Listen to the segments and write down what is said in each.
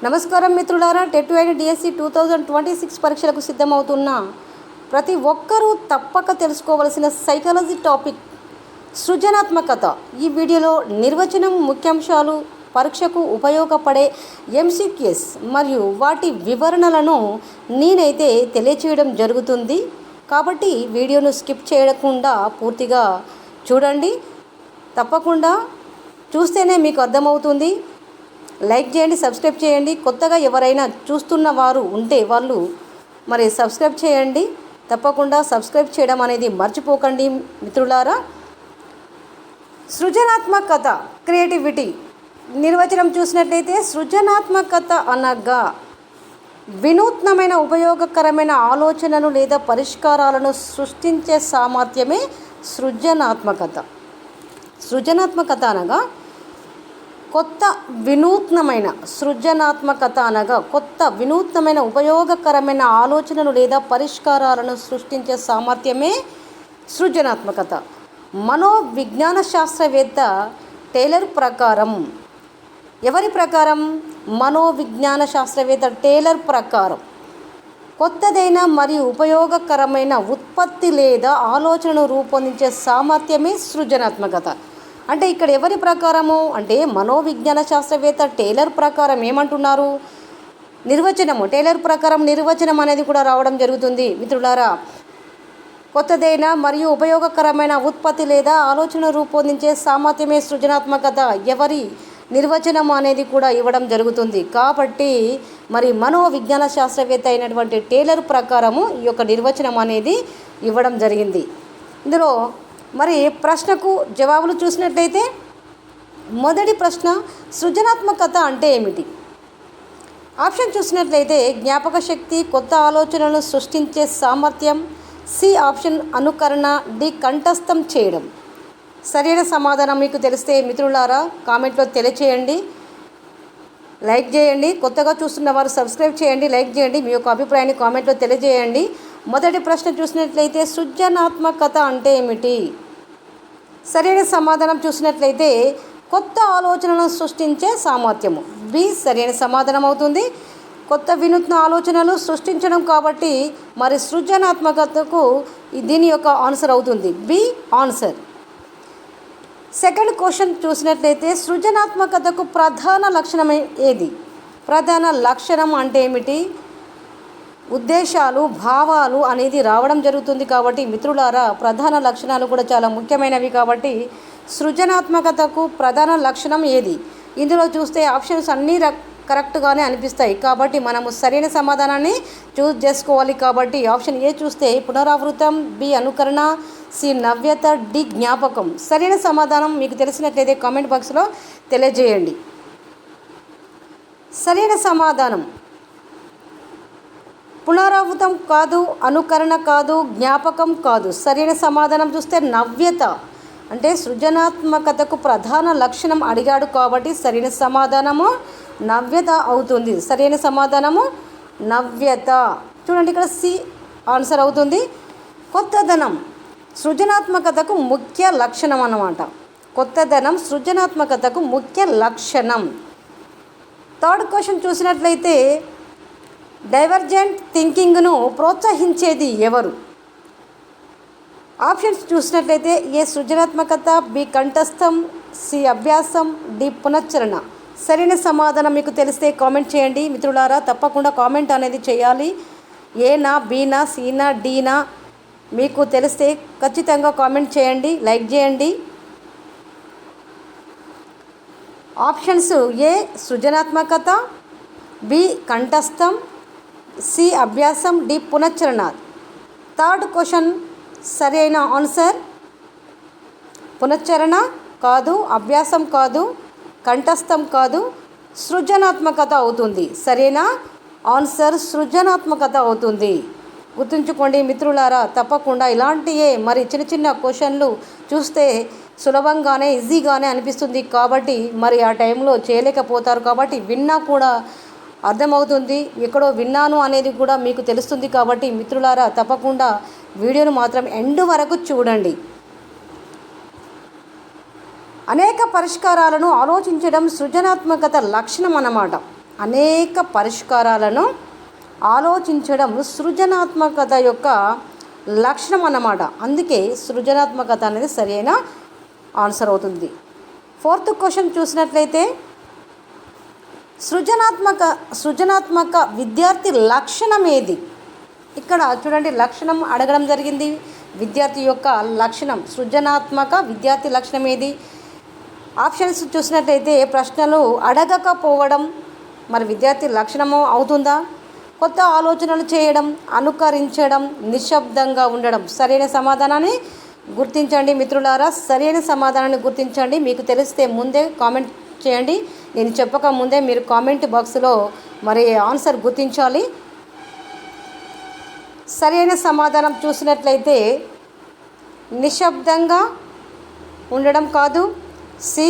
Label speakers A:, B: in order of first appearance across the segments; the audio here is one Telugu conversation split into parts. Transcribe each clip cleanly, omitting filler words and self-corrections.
A: నమస్కారం మిత్రులారా, టెట్ అండ్ డిఎస్సి 2026 పరీక్షలకు సిద్ధమవుతున్న ప్రతి ఒక్కరూ తప్పక తెలుసుకోవలసిన సైకాలజీ టాపిక్ సృజనాత్మకత. ఈ వీడియోలో నిర్వచనం, ముఖ్యాంశాలు, పరీక్షకు ఉపయోగపడే ఎంసీక్యూస్ మరియు వాటి వివరణలను నేనైతే తెలియచేయడం జరుగుతుంది. కాబట్టి వీడియోను స్కిప్ చేయకుండా పూర్తిగా చూడండి. తప్పకుండా చూస్తేనే మీకు అర్థమవుతుంది. లైక్ చేయండి, సబ్స్క్రైబ్ చేయండి. కొత్తగా ఎవరైనా చూస్తున్న వారు ఉంటే వాళ్ళు సబ్స్క్రైబ్ చేయండి. తప్పకుండా సబ్స్క్రైబ్ చేయడం అనేది మర్చిపోకండి మిత్రులారా. సృజనాత్మకత, క్రియేటివిటీ నిర్వచనం చూసినట్లయితే సృజనాత్మకత అనగా వినూత్నమైన, ఉపయోగకరమైన ఆలోచనలు లేదా పరిష్కారాలను సృష్టించే సామర్థ్యమే సృజనాత్మకత. సృజనాత్మకత అనగా కొత్త వినూత్నమైన, సృజనాత్మకత అనగా కొత్త వినూత్నమైన, ఉపయోగకరమైన ఆలోచనలు లేదా పరిష్కారాలను సృష్టించే సామర్థ్యమే సృజనాత్మకత. మనోవిజ్ఞాన శాస్త్రవేత్త టేలర్ ప్రకారం, ఎవరి ప్రకారం? మనోవిజ్ఞాన శాస్త్రవేత్త టేలర్ ప్రకారం కొత్తదైన మరియు ఉపయోగకరమైన ఉత్పత్తి లేదా ఆలోచనను రూపొందించే సామర్థ్యమే సృజనాత్మకత. అంటే ఇక్కడ ఎవరి ప్రకారము అంటే మనోవిజ్ఞాన శాస్త్రవేత్త టేలర్ ప్రకారం ఏమంటున్నారు? నిర్వచనము, టేలర్ ప్రకారం నిర్వచనం అనేది కూడా రావడం జరుగుతుంది మిత్రులారా. కొత్తదైన మరియు ఉపయోగకరమైన ఉత్పత్తి లేదా ఆలోచన రూపొందించే సామర్థ్యమే సృజనాత్మకత. ఎవరి నిర్వచనం అనేది కూడా ఇవ్వడం జరుగుతుంది. కాబట్టి మనోవిజ్ఞాన శాస్త్రవేత్త అయినటువంటి టేలర్ ప్రకారము ఈ యొక్క నిర్వచనం అనేది ఇవ్వడం జరిగింది. ఇందులో ప్రశ్నకు జవాబులు చూసినట్లయితే మొదటి ప్రశ్న, సృజనాత్మకత అంటే ఏమిటి? ఆప్షన్ చూసినట్లయితే జ్ఞాపక శక్తి, కొత్త ఆలోచనలను సృష్టించే సామర్థ్యం. సి ఆప్షన్ అనుకరణ. డి కంఠస్థం చేయడం. సరైన సమాధానం మీకు తెలిస్తే మిత్రులారా కామెంట్లో తెలియచేయండి. లైక్ చేయండి. కొత్తగా చూస్తున్న వారు సబ్స్క్రైబ్ చేయండి, లైక్ చేయండి. మీ యొక్క అభిప్రాయాన్ని కామెంట్లో తెలియజేయండి. మొదటి ప్రశ్న చూసినట్లయితే సృజనాత్మకత అంటే ఏమిటి? సరైన సమాధానం చూసినట్లయితే కొత్త ఆలోచనలను సృష్టించే సామర్థ్యము. బి సరైన సమాధానం అవుతుంది. కొత్త వినూత్న ఆలోచనలు సృష్టించడం కాబట్టి సృజనాత్మకతకు దీని యొక్క ఆన్సర్ అవుతుంది. B answer. సెకండ్ క్వశ్చన్ చూసినట్లయితే సృజనాత్మకతకు ప్రధాన లక్షణం ఏది? ప్రధాన లక్షణం అంటే ఏమిటి? ఉద్దేశాలు, భావాలు అనేది రావడం జరుగుతుంది. కాబట్టి మిత్రులారా ప్రధాన లక్షణాలు కూడా చాలా ముఖ్యమైనవి. కాబట్టి సృజనాత్మకతకు ప్రధాన లక్షణం ఏది? ఇందులో చూస్తే ఆప్షన్స్ అన్నీ కరెక్ట్గానే అనిపిస్తాయి. కాబట్టి మనము సరైన సమాధానాన్ని చూస్ చేసుకోవాలి. కాబట్టి ఆప్షన్ ఏ చూస్తే పునరావృతం, బి అనుకరణ, సి నవ్యత, డి జ్ఞాపకం. సరైన సమాధానం మీకు తెలిసినట్లయితే కామెంట్ బాక్స్లో తెలియజేయండి. సరైన సమాధానం పునరావృతం కాదు, అనుకరణ కాదు, జ్ఞాపకం కాదు. సరైన సమాధానం చూస్తే నవ్యత. అంటే సృజనాత్మకతకు ప్రధాన లక్షణం అడిగాడు కాబట్టి సరైన సమాధానము నవ్యత అవుతుంది. సరైన సమాధానము నవ్యత. చూడండి, ఇక్కడ సి ఆన్సర్ అవుతుంది. కొత్తదనం సృజనాత్మకతకు ముఖ్య లక్షణం అన్నమాట. కొత్తదనం సృజనాత్మకతకు ముఖ్య లక్షణం. థర్డ్ క్వశ్చన్ చూసినట్లయితే డైవర్జెంట్ థింకింగ్ను ప్రోత్సహించేది ఎవరు? ఆప్షన్స్ చూసినట్లయితే ఏ సృజనాత్మకత, బి కంఠస్థం, సి అభ్యాసం, డి పునశ్చరణ. సరైన సమాధానం మీకు తెలిస్తే కామెంట్ చేయండి మిత్రులారా. తప్పకుండా కామెంట్ అనేది చేయాలి. ఏనా, బీనా, సీనా, డీనా మీకు తెలిస్తే ఖచ్చితంగా కామెంట్ చేయండి, లైక్ చేయండి. ఆప్షన్స్ ఏ సృజనాత్మకత, బి కంఠస్థం, సి అభ్యాసం, డి పునశ్చరణ. థర్డ్ క్వశ్చన్ సరైన ఆన్సర్ పునశ్చరణ కాదు, అభ్యాసం కాదు, కంఠస్థం కాదు, సృజనాత్మకత అవుతుంది. సరైన ఆన్సర్ సృజనాత్మకత అవుతుంది. గుర్తుంచుకోండి మిత్రులారా. తప్పకుండా ఇలాంటియే చిన్న చిన్న క్వశ్చన్లు చూస్తే సులభంగానే, ఈజీగానే అనిపిస్తుంది. కాబట్టి ఆ టైంలో చేయలేకపోతారు. కాబట్టి విన్నా కూడా అర్థమవుతుంది, ఎక్కడో విన్నాను అనేది కూడా మీకు తెలుస్తుంది. కాబట్టి మిత్రులారా తప్పకుండా వీడియోను మాత్రం ఎండ్ వరకు చూడండి. అనేక పరిష్కారాలను ఆలోచించడం సృజనాత్మకత లక్షణం అన్నమాట. అనేక పరిష్కారాలను ఆలోచించడం సృజనాత్మకత యొక్క లక్షణం అన్నమాట. అందుకే సృజనాత్మకత అనేది సరైన ఆన్సర్ అవుతుంది. 4th క్వశ్చన్ చూసినట్లయితే సృజనాత్మక విద్యార్థి లక్షణం ఏది? ఇక్కడ చూడండి, లక్షణం అడగడం జరిగింది. విద్యార్థి యొక్క లక్షణం, సృజనాత్మక విద్యార్థి లక్షణం ఏది? ఆప్షన్స్ చూసినట్లయితే ప్రశ్నలు అడగకపోవడం మరి విద్యార్థి లక్షణము అవుతుందా? కొత్త ఆలోచనలు చేయడం, అనుకరించడం, నిశ్శబ్దంగా ఉండడం. సరైన సమాధానాన్ని గుర్తించండి మిత్రులారా. సరైన సమాధానాన్ని గుర్తించండి. మీకు తెలిస్తే ముందే కామెంట్ చేయండి. నేను చెప్పక ముందే మీరు కామెంట్ బాక్స్లో మరి ఆన్సర్ గుర్తించాలి. సరైన సమాధానం చూసినట్లయితే నిశ్శబ్దంగా ఉండడం కాదు, సి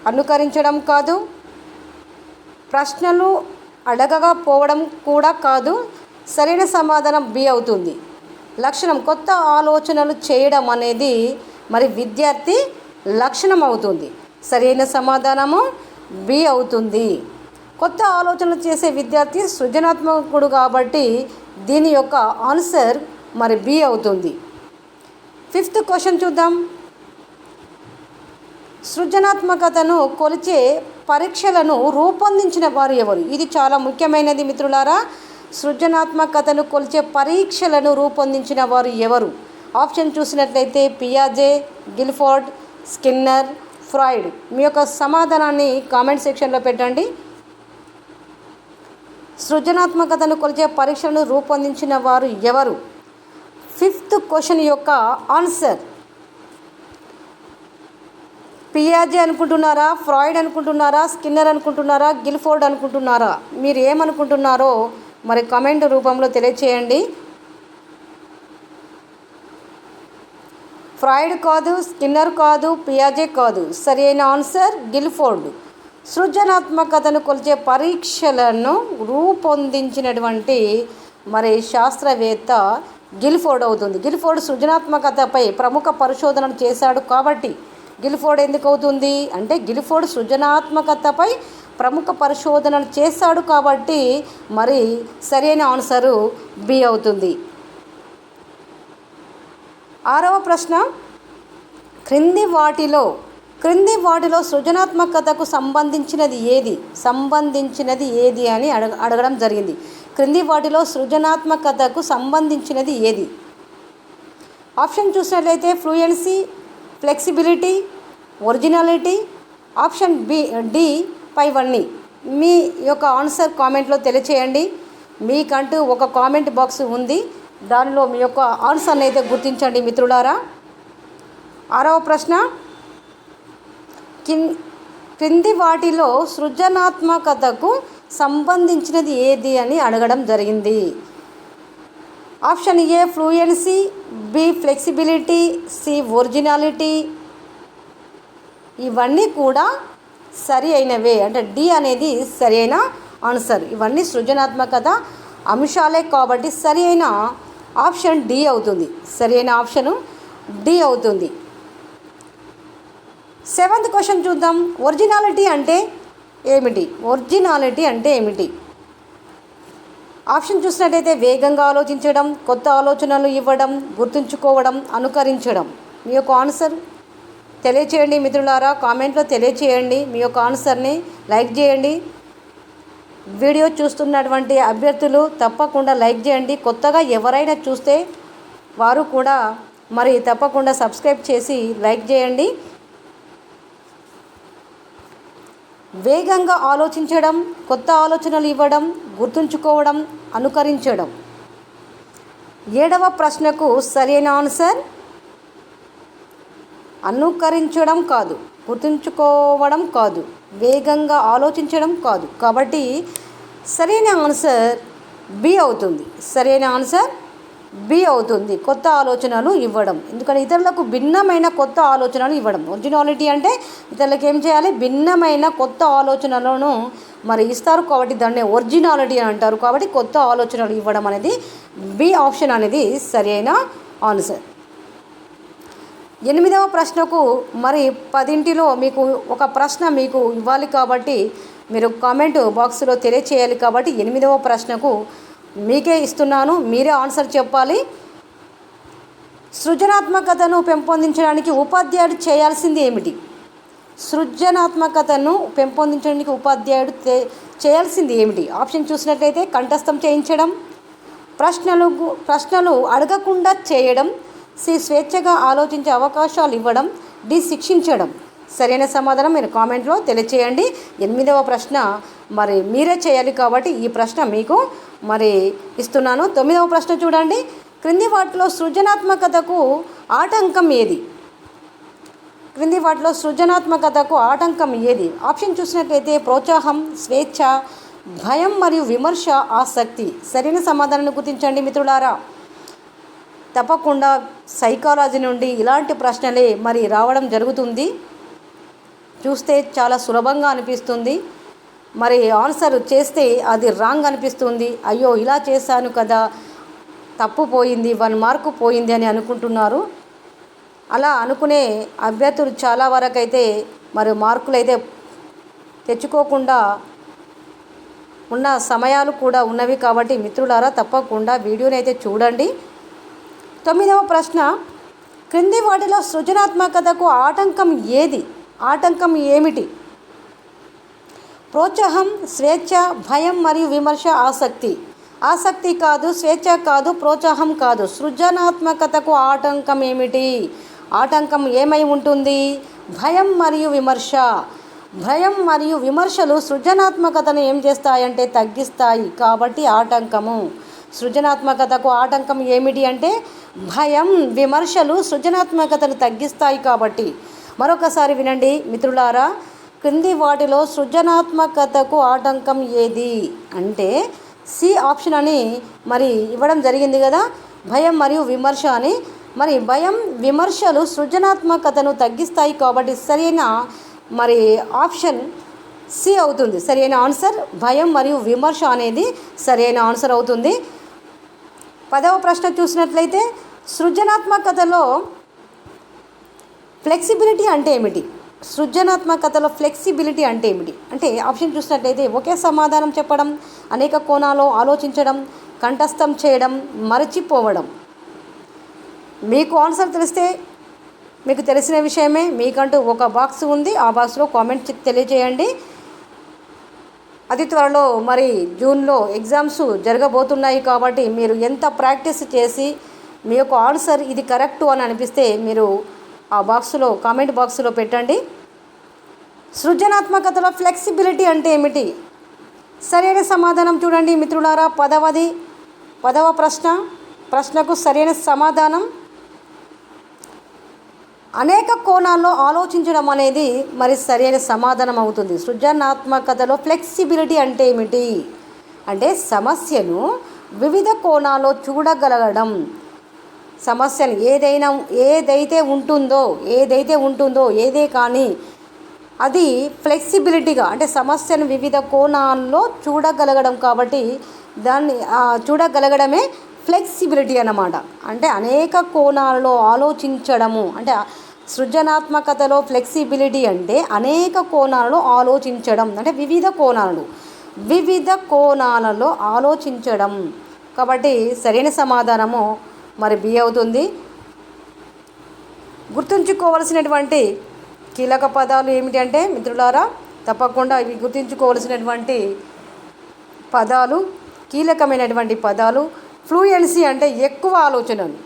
A: అనుకరించడం కాదు, ప్రశ్నలు అడగకపోవడం కూడా కాదు. సరైన సమాధానం బి అవుతుంది. లక్షణం కొత్త ఆలోచనలు చేయడం అనేది మరి విద్యార్థి లక్షణం అవుతుంది. సరైన సమాధానము బి అవుతుంది. కొత్త ఆలోచనలు చేసే విద్యార్థి సృజనాత్మకుడు కాబట్టి దీని యొక్క ఆన్సర్ మరి బి అవుతుంది. 5th క్వశ్చన్ చూద్దాం. సృజనాత్మకతను కొలిచే పరీక్షలను రూపొందించిన వారు ఎవరు? ఇది చాలా ముఖ్యమైనది మిత్రులారా. సృజనాత్మకతను కొలిచే పరీక్షలను రూపొందించిన వారు ఎవరు? ఆప్షన్ చూసినట్లయితే పియాజే, గిల్ఫోర్డ్, స్కిన్నర్, ఫ్రాయిడ్. మీ యొక్క సమాధానాన్ని కామెంట్ సెక్షన్లో పెట్టండి. సృజనాత్మకతను కొలిచే పరీక్షలను రూపొందించిన వారు ఎవరు? 5th క్వశ్చన్ యొక్క ఆన్సర్ పియాజే అనుకుంటున్నారా, ఫ్రాయిడ్ అనుకుంటున్నారా, స్కిన్నర్ అనుకుంటున్నారా, గిల్ఫోర్డ్ అనుకుంటున్నారా? మీరు ఏమనుకుంటున్నారో మరి కామెంట్ రూపంలో తెలియచేయండి. ఫ్రాయిడ్ కాదు, స్కిన్నర్ కాదు, పియాజే కాదు. సరైన ఆన్సర్ గిల్ఫోర్డ్. సృజనాత్మకతను కొలిచే పరీక్షలను రూపొందించినటువంటి మరి శాస్త్రవేత్త గిల్ఫోర్డ్ అవుతుంది. గిల్ఫోర్డ్ సృజనాత్మకతపై ప్రముఖ పరిశోధనలు చేశాడు కాబట్టి గిల్ఫోర్డ్ ఎందుకు అవుతుంది అంటే గిల్ఫోర్డ్ సృజనాత్మకతపై ప్రముఖ పరిశోధనలు చేశాడు కాబట్టి మరి సరైన ఆన్సరు బి అవుతుంది. 6వ ప్రశ్న, క్రింది వాటిలో సృజనాత్మకతకు సంబంధించినది ఏది అని అడగడం జరిగింది. క్రింది వాటిలో సృజనాత్మకతకు సంబంధించినది ఏది? ఆప్షన్ చూసినట్లయితే fluency, flexibility, originality. Option D పైవన్నీ. మీ యొక్క ఆన్సర్ కామెంట్లో తెలియచేయండి. మీకంటూ ఒక కామెంట్ బాక్స్ ఉంది, దానిలో మీ యొక్క ఆన్సర్ని అయితే గుర్తించండి మిత్రులారా. 6వ ప్రశ్న, క్రింది వాటిలో సృజనాత్మకతకు సంబంధించినది ఏది అని అడగడం జరిగింది. Option A fluency, B flexibility, C originality. ఇవన్నీ కూడా సరి అయినవే, అంటే డి అనేది సరి అయిన ఆన్సర్. ఇవన్నీ సృజనాత్మకత అంశాలే కాబట్టి సరి అయిన ఆప్షన్ డి అవుతుంది. సరి అయిన ఆప్షను డి అవుతుంది. 7th క్వశ్చన్ చూద్దాం. ఒరిజినాలిటీ అంటే ఏమిటి? ఆప్షన్ చూసినట్టయితే వేగంగా ఆలోచించడం, కొత్త ఆలోచనలు ఇవ్వడం, గుర్తుంచుకోవడం, అనుకరించడం. మీ యొక్క ఆన్సర్ తెలియచేయండి మిత్రులారా. కామెంట్లో తెలియచేయండి. మీ యొక్క ఆన్సర్ని లైక్ చేయండి. వీడియో చూస్తున్నటువంటి అభ్యర్థులు తప్పకుండా లైక్ చేయండి. కొత్తగా ఎవరైనా చూస్తే వారు కూడా మరి తప్పకుండా సబ్స్క్రైబ్ చేసి లైక్ చేయండి. వేగంగా ఆలోచించడం, కొత్త ఆలోచనలు ఇవ్వడం, గుర్తుంచుకోవడం, అనుకరించడం. 7వ ప్రశ్నకు సరైన ఆన్సర్ అనుకరించడం కాదు, గుర్తుంచుకోవడం కాదు, వేగంగా ఆలోచించడం కాదు. కాబట్టి సరైన ఆన్సర్ బి అవుతుంది. సరైన ఆన్సర్ బి అవుతుంది. కొత్త ఆలోచనలు ఇవ్వడం, ఎందుకంటే ఇతరులకు భిన్నమైన కొత్త ఆలోచనలు ఇవ్వడం. ఒరిజినాలిటీ అంటే ఇతరులకు ఏం చేయాలి, భిన్నమైన కొత్త ఆలోచనలను మరి ఇస్తారు కాబట్టి దాన్ని ఒరిజినాలిటీ అని అంటారు. కాబట్టి కొత్త ఆలోచనలు ఇవ్వడం అనేది బి ఆప్షన్ అనేది సరైన ఆన్సర్. 8వ ప్రశ్నకు మరి 10లో మీకు ఒక ప్రశ్న మీకు ఇవ్వాలి కాబట్టి మీరు కామెంట్ బాక్స్లో తెలియచేయాలి. కాబట్టి 8వ ప్రశ్నకు మీకే ఇస్తున్నాను, మీరే ఆన్సర్ చెప్పాలి. సృజనాత్మకతను పెంపొందించడానికి ఉపాధ్యాయుడు చేయాల్సింది ఏమిటి? సృజనాత్మకతను పెంపొందించడానికి ఉపాధ్యాయుడు చేయాల్సింది ఏమిటి? ఆప్షన్ చూసినట్లయితే కంఠస్థం చేయించడం, ప్రశ్నలు అడగకుండా చేయడం, సి స్వేచ్ఛగా ఆలోచించే అవకాశాలు ఇవ్వడం, డి శిక్షించడం. సరైన సమాధానం మీరు కామెంట్లో తెలియచేయండి. 8వ ప్రశ్న మరి మీరే చేయాలి కాబట్టి ఈ ప్రశ్న మీకు మరి ఇస్తున్నాను. 9వ ప్రశ్న చూడండి. క్రింది వాటిలో సృజనాత్మకతకు ఆటంకం ఏది? క్రింది వాటిలో సృజనాత్మకతకు ఆటంకం ఏది? ఆప్షన్ చూసినట్లయితే ప్రోత్సాహం, స్వేచ్ఛ, భయం మరియు విమర్శ, ఆసక్తి. సరైన సమాధానాన్ని గుర్తించండి మిత్రులారా. తప్పకుండా సైకాలజీ నుండి ఇలాంటి ప్రశ్నలే మరి రావడం జరుగుతుంది. చూస్తే చాలా సులభంగా అనిపిస్తుంది, మరి ఆన్సర్ చేస్తే అది రాంగ్ అనిపిస్తుంది. అయ్యో ఇలా చేశాను కదా, తప్పు పోయింది, 1 మార్కు పోయింది అని అనుకుంటున్నారు. అలా అనుకునే అభ్యర్థులు చాలా వరకు అయితే మరి మార్కులు అయితే తెచ్చుకోకుండా ఉన్న సమయాలు కూడా ఉన్నవి. కాబట్టి మిత్రులారా తప్పకుండా వీడియోని అయితే చూడండి. 9వ ప్రశ్న, క్రింది వాటిలో సృజనాత్మకతకు ఆటంకం ఏది? ఆటంకం ఏమిటి? ప్రోత్సాహం, స్వేచ్ఛ, భయం మరియు విమర్శ, ఆసక్తి. ఆసక్తి కాదు, స్వేచ్ఛ కాదు, ప్రోత్సాహం కాదు. సృజనాత్మకతకు ఆటంకం ఏమిటి? ఆటంకం ఏమై ఉంటుంది? భయం మరియు విమర్శ. భయం మరియు విమర్శలు సృజనాత్మకతను ఏం చేస్తాయంటే తగ్గిస్తాయి. కాబట్టి ఆటంకము. సృజనాత్మకతకు ఆటంకం ఏమిటి అంటే భయం, విమర్శలు సృజనాత్మకతను తగ్గిస్తాయి. కాబట్టి మరొకసారి వినండి మిత్రులారా. క్రింది వాటిలో సృజనాత్మకతకు ఆటంకం ఏది అంటే సి ఆప్షన్ అని మరి ఇవ్వడం జరిగింది కదా, భయం మరియు విమర్శ అని. మరి భయం, విమర్శలు సృజనాత్మకతను తగ్గిస్తాయి. కాబట్టి సరైన మరి ఆప్షన్ సి అవుతుంది సరైన ఆన్సర్. భయం మరియు విమర్శ అనేది సరైన ఆన్సర్ అవుతుంది. 10వ ప్రశ్న చూసినట్లయితే సృజనాత్మకతలో ఫ్లెక్సిబిలిటీ అంటే ఏమిటి? సృజనాత్మకతలో ఫ్లెక్సిబిలిటీ అంటే ఏమిటి అంటే ఆప్షన్ చూసినట్లయితే ఒకే సమాధానం చెప్పడం, అనేక కోణాల్లో ఆలోచించడం, కంఠస్థం చేయడం, మరచిపోవడం. మీకు ఆన్సర్ తెలిస్తే మీకు తెలిసిన విషయమే, మీకంటూ ఒక బాక్స్ ఉంది, ఆ బాక్స్లో కామెంట్ తెలియజేయండి. అతి త్వరలో మరి జూన్లో ఎగ్జామ్స్ జరగబోతున్నాయి. కాబట్టి మీరు ఎంత ప్రాక్టీస్ చేసి మీ యొక్క ఆన్సర్ ఇది కరెక్టు అని అనిపిస్తే మీరు ఆ బాక్స్లో కామెంట్ బాక్స్లో పెట్టండి. సృజనాత్మకతలో ఫ్లెక్సిబిలిటీ అంటే ఏమిటి? సరైన సమాధానం చూడండి మిత్రులారా. 10వ ప్రశ్నకు సరైన సమాధానం అనేక కోణాల్లో ఆలోచించడం అనేది మరి సరైన సమాధానం అవుతుంది. సృజనాత్మకతలో ఫ్లెక్సిబిలిటీ అంటే ఏమిటి అంటే సమస్యను వివిధ కోణాల్లో చూడగలగడం. సమస్యను ఏదైతే ఉంటుందో ఏదే కానీ అది ఫ్లెక్సిబిలిటీగా అంటే సమస్యను వివిధ కోణాల్లో చూడగలగడం. కాబట్టి దాన్ని చూడగలగడమే ఫ్లెక్సిబిలిటీ అన్నమాట. అంటే అనేక కోణాలలో ఆలోచించడము. అంటే సృజనాత్మకతలో ఫ్లెక్సిబిలిటీ అంటే అనేక కోణాలలో ఆలోచించడం, అంటే వివిధ కోణాలలో ఆలోచించడం. కాబట్టి సరైన సమాధానము మరి బి అవుతుంది. గుర్తుంచుకోవలసినటువంటి కీలక పదాలు ఏమిటి అంటే మిత్రులారా తప్పకుండా ఇవి గుర్తుంచుకోవలసినటువంటి పదాలు, కీలకమైనటువంటి పదాలు. ఫ్లూయెన్సీ అంటే ఎక్కువ ఆలోచనలు.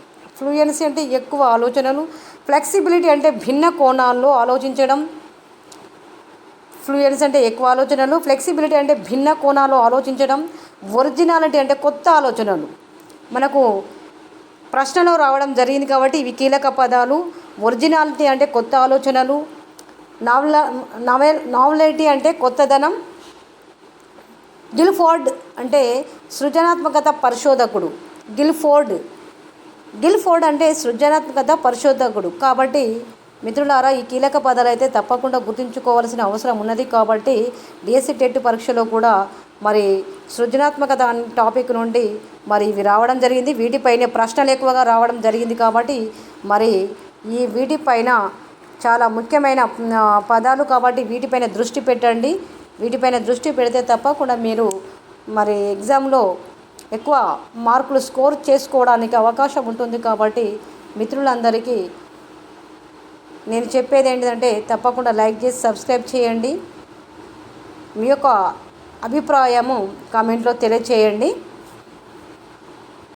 A: ఫ్లెక్సిబిలిటీ అంటే భిన్న కోణాల్లో ఆలోచించడం. ఫ్లూయెన్సీ అంటే ఎక్కువ ఆలోచనలు, ఫ్లెక్సిబిలిటీ అంటే భిన్న కోణాల్లో ఆలోచించడం. ఒరిజినాలిటీ అంటే కొత్త ఆలోచనలు. మనకు ప్రశ్నలో రావడం జరిగింది కాబట్టి ఇవి కీలక పదాలు. ఒరిజినాలిటీ అంటే కొత్త ఆలోచనలు. నావెల్టీ అంటే కొత్తదనం. గిల్ఫోర్డ్ అంటే సృజనాత్మకత పరిశోధకుడు. గిల్ఫోర్డ్ అంటే సృజనాత్మకత పరిశోధకుడు. కాబట్టి మిత్రులారా ఈ కీలక పదాలు అయితే తప్పకుండా గుర్తుంచుకోవాల్సిన అవసరం ఉన్నది. కాబట్టి డిఎస్సి టెట్ పరీక్షలో కూడా మరి సృజనాత్మకత అనే టాపిక్ నుండి మరి ఇవి రావడం జరిగింది. వీటిపైనే ప్రశ్నలు ఎక్కువగా రావడం జరిగింది. కాబట్టి మరి వీటిపైన చాలా ముఖ్యమైన పదాలు కాబట్టి వీటిపైన దృష్టి పెట్టండి. వీటిపైన దృష్టి పెడితే తప్పకుండా మీరు మరి ఎగ్జామ్లో ఎక్కువ మార్కులు స్కోర్ చేసుకోవడానికి అవకాశం ఉంటుంది. కాబట్టి మిత్రులందరికీ నేను చెప్పేది ఏంటంటే తప్పకుండా లైక్ చేసి సబ్స్క్రైబ్ చేయండి. మీ యొక్క అభిప్రాయము కామెంట్లో తెలియచేయండి.